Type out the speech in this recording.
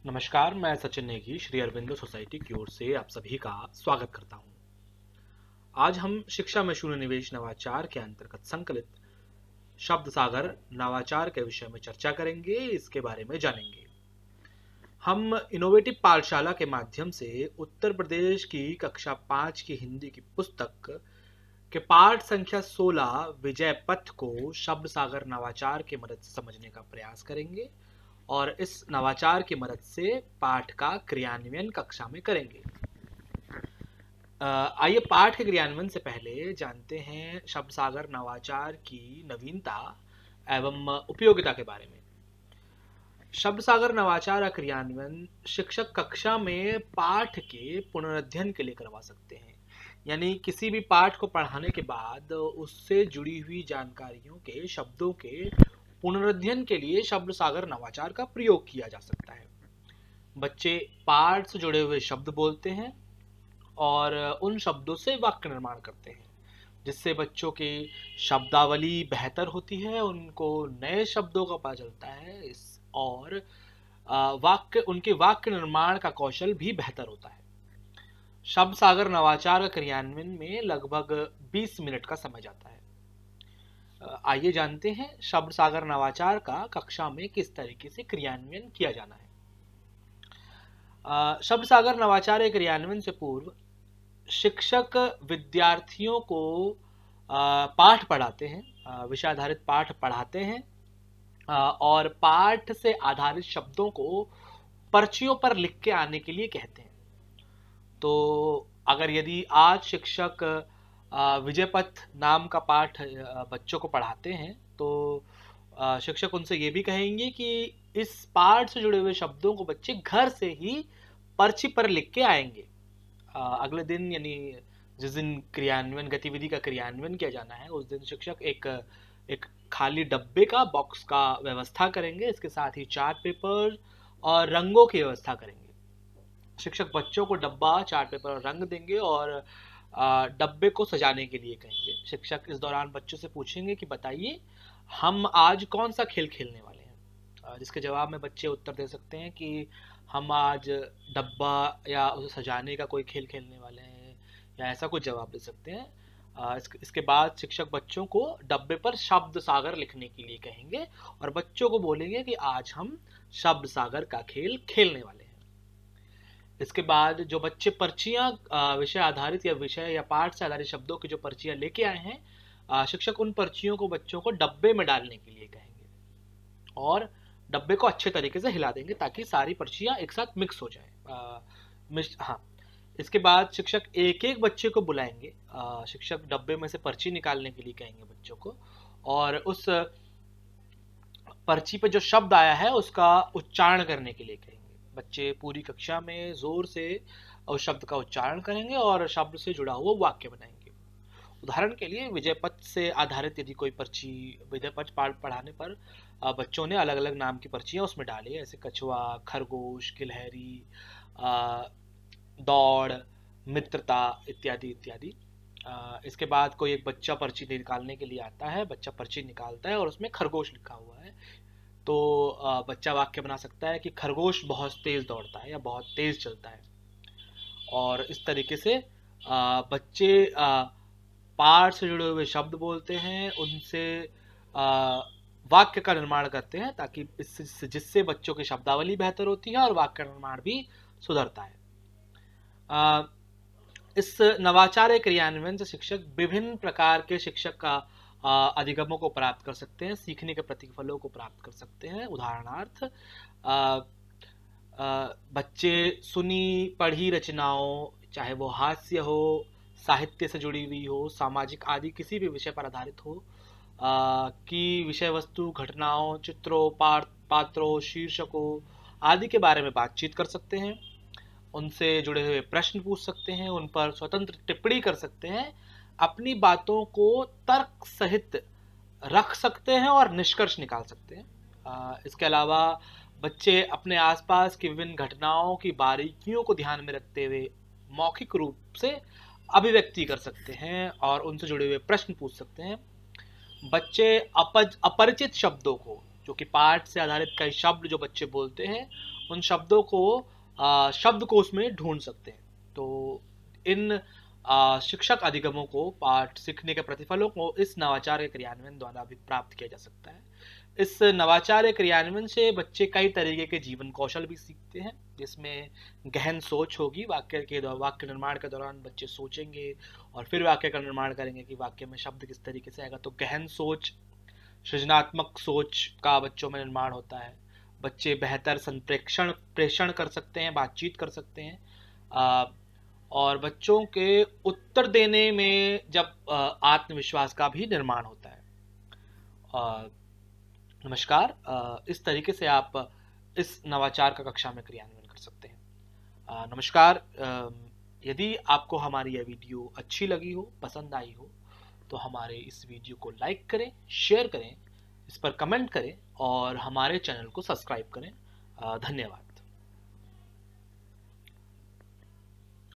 नमस्कार, मैं सचिन नेगी श्री अरविंदो सोसाइटी की ओर से आप सभी का स्वागत करता हूं। आज हम शिक्षा में शून्य निवेश नवाचार के अंतर्गत संकलित शब्द सागर नवाचार के विषय में चर्चा करेंगे, इसके बारे में जानेंगे। हम इनोवेटिव पाठशाला के माध्यम से उत्तर प्रदेश की कक्षा 5 की हिंदी की पुस्तक के पाठ संख्या 16 विजय पथ को शब्द सागर नवाचार की मदद से समझने का प्रयास करेंगे और इस नवाचार की मदद से पाठ का क्रियान्वयन कक्षा में करेंगे। आइए पाठ के क्रियान्वयन से पहले जानते हैं शब्द सागर नवाचार की नवीनता एवं उपयोगिता के बारे में। शब्द सागर नवाचार का क्रियान्वयन शिक्षक कक्षा में पाठ के पुनरुद्धरण के लिए करवा सकते हैं, यानी किसी भी पाठ को पढ़ाने के बाद उससे जुड़ी हुई जानकारियों के शब्दों के पुनरुद्धरण के लिए शब्द सागर नवाचार का प्रयोग किया जा सकता है। बच्चे पाठ से जुड़े हुए शब्द बोलते हैं और उन शब्दों से वाक्य निर्माण करते हैं, जिससे बच्चों की शब्दावली बेहतर होती है, उनको नए शब्दों का पता चलता है और उनके वाक्य निर्माण का कौशल भी बेहतर होता है। शब्द सागर नवाचार का क्रियान्वयन में लगभग 20 मिनट का समय जाता है। आइए जानते हैं शब्द सागर नवाचार का कक्षा में किस तरीके से क्रियान्वयन किया जाना है। शब्द सागर नवाचार के क्रियान्वयन से पूर्व शिक्षक विद्यार्थियों को पाठ पढ़ाते हैं, विषय आधारित पाठ पढ़ाते हैं और पाठ से आधारित शब्दों को पर्चियों पर लिख के आने के लिए कहते हैं। तो अगर यदि आज शिक्षक विजय पथ नाम का पाठ बच्चों को पढ़ाते हैं तो शिक्षक उनसे ये भी कहेंगे कि इस पाठ से जुड़े हुए शब्दों को बच्चे घर से ही पर्ची पर लिख के आएंगे। अगले दिन यानी जिस दिन क्रियान्वयन गतिविधि का क्रियान्वयन किया जाना है, उस दिन शिक्षक एक खाली डब्बे का बॉक्स का व्यवस्था करेंगे। इसके साथ ही चार्ट पेपर और रंगों की व्यवस्था करेंगे। शिक्षक बच्चों को डब्बा, चार्ट पेपर और रंग देंगे और डब्बे को सजाने के लिए कहेंगे। शिक्षक इस दौरान बच्चों से पूछेंगे कि बताइए हम आज कौन सा खेल खेलने वाले हैं, जिसके जवाब में बच्चे उत्तर दे सकते हैं कि हम आज डब्बा या उसे सजाने का कोई खेल खेलने वाले हैं, या ऐसा कुछ जवाब दे सकते हैं। इसके बाद शिक्षक बच्चों को डब्बे पर शब्द सागर लिखने के लिए कहेंगे और बच्चों को बोलेंगे कि आज हम शब्द सागर का खेल खेलने वाले हैं। इसके बाद जो बच्चे पर्चियां विषय आधारित या विषय या पाठ से आधारित शब्दों की जो पर्चियां लेके आए हैं, शिक्षक उन पर्चियों को बच्चों को डब्बे में डालने के लिए कहेंगे और डब्बे को अच्छे तरीके से हिला देंगे ताकि सारी पर्चियां एक साथ मिक्स हो जाए। हाँ, इसके बाद शिक्षक एक एक बच्चे को बुलाएंगे। शिक्षक डब्बे में से पर्ची निकालने के लिए कहेंगे बच्चों को और उस पर्ची पे जो शब्द आया है उसका उच्चारण करने के लिए कहेंगे। बच्चे पूरी कक्षा में जोर से उस शब्द का उच्चारण करेंगे और शब्द से जुड़ा हुआ वाक्य बनाएंगे। उदाहरण के लिए विजय पथ से आधारित यदि कोई पर्ची विजय पथ पढ़ाने पर बच्चों ने अलग अलग नाम की पर्चियां उसमें डाली, ऐसे कछुआ, खरगोश, गिलहरी, दौड़, मित्रता इत्यादि इत्यादि। इसके बाद कोई एक बच्चा पर्ची निकालने के लिए आता है, बच्चा पर्ची निकालता है और उसमें खरगोश लिखा हुआ है, तो बच्चा वाक्य बना सकता है कि खरगोश बहुत तेज दौड़ता है या बहुत तेज चलता है। और इस तरीके से बच्चे पाठ से जुड़े हुए शब्द बोलते हैं, उनसे वाक्य का निर्माण करते हैं ताकि जिससे बच्चों की शब्दावली बेहतर होती है और वाक्य निर्माण भी सुधरता है। इस नवाचार क्रियान्वयन से शिक्षक विभिन्न प्रकार के शिक्षक का अधिगमों को प्राप्त कर सकते हैं, सीखने के प्रतिफलों को प्राप्त कर सकते हैं। उदाहरणार्थ बच्चे सुनी पढ़ी रचनाओं, चाहे वो हास्य हो, साहित्य से जुड़ी हुई हो, सामाजिक आदि किसी भी विषय पर आधारित हो, की विषय वस्तु, घटनाओं, चित्रों, पात्रों, शीर्षकों आदि के बारे में बातचीत कर सकते हैं, उनसे जुड़े हुए प्रश्न पूछ सकते हैं, उन पर स्वतंत्र टिप्पणी कर सकते हैं, अपनी बातों को तर्क सहित रख सकते हैं और निष्कर्ष निकाल सकते हैं। इसके अलावा बच्चे अपने आसपास की विभिन्न घटनाओं की बारीकियों को ध्यान में रखते हुए मौखिक रूप से अभिव्यक्ति कर सकते हैं और उनसे जुड़े हुए प्रश्न पूछ सकते हैं। बच्चे अपरिचित शब्दों को, जो कि पाठ से आधारित कई शब्द जो बच्चे बोलते हैं, उन शब्दों को शब्दकोश में ढूंढ सकते हैं। तो इन शिक्षक अधिगमों को, पाठ सीखने के प्रतिफलों को इस नवाचार के क्रियान्वयन द्वारा भी प्राप्त किया जा सकता है। इस नवाचार क्रियान्वयन से बच्चे कई तरीके के जीवन कौशल भी सीखते हैं, जिसमें गहन सोच होगी। वाक्य निर्माण के दौरान बच्चे सोचेंगे और फिर वाक्य का निर्माण करेंगे कि वाक्य में शब्द किस तरीके से आएगा। तो गहन सोच, सृजनात्मक सोच का बच्चों में निर्माण होता है। बच्चे बेहतर प्रेषण कर सकते हैं, बातचीत कर सकते हैं, और बच्चों के उत्तर देने में जब आत्मविश्वास का भी निर्माण होता है। नमस्कार, इस तरीके से आप इस नवाचार का कक्षा में क्रियान्वयन कर सकते हैं। नमस्कार, यदि आपको हमारी यह वीडियो अच्छी लगी हो, पसंद आई हो, तो हमारे इस वीडियो को लाइक करें, शेयर करें, इस पर कमेंट करें और हमारे चैनल को सब्सक्राइब करें। धन्यवाद।